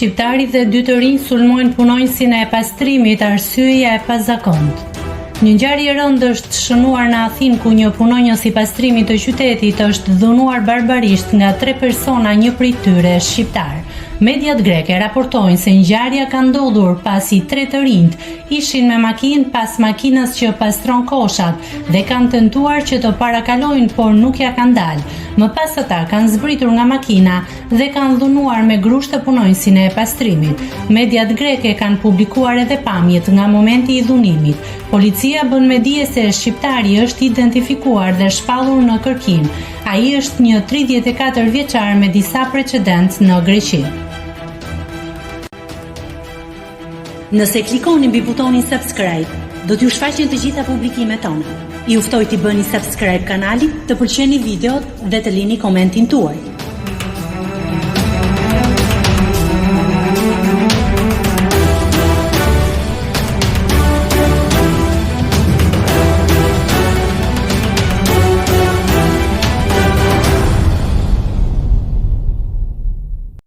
Shqiptarit dhe 2 të rinj sulmojnë punonjësin e pastrimit, arsyeja e pazakontë. Një ngjarje e rëndë është shënuar në Athinë ku një punonjës i pastrimit të qytetit është dhunuar barbarisht nga 3 persona, një prej tyre shqiptar. Mediat greke raportojnë se ngjarja ka ndodhur pasi 3 të rinjt ishin me makinë pas makinës që pastron koshat dhe kanë tentuar që të parakalojnë, por nuk ja kanë dalë. Më pas ata kanë zbritur nga makina dhe kanë dhunuar me grusht të punonjësin e pastrimit. Mediat greke kanë publikuar edhe pamjet nga momenti i dhunimit. Policia bën me dije se shqiptari është identifikuar dhe shpallur në kërkim. Ai është një 34 vjeçar me disa precedencë në Greqi. Nëse klikoni mbi butonin subscribe, do t'ju shfaqen të gjitha publikimet tona. Ju ftoj t'i bëni subscribe kanalit, të pëlqeni videot dhe të lini komentin tuaj.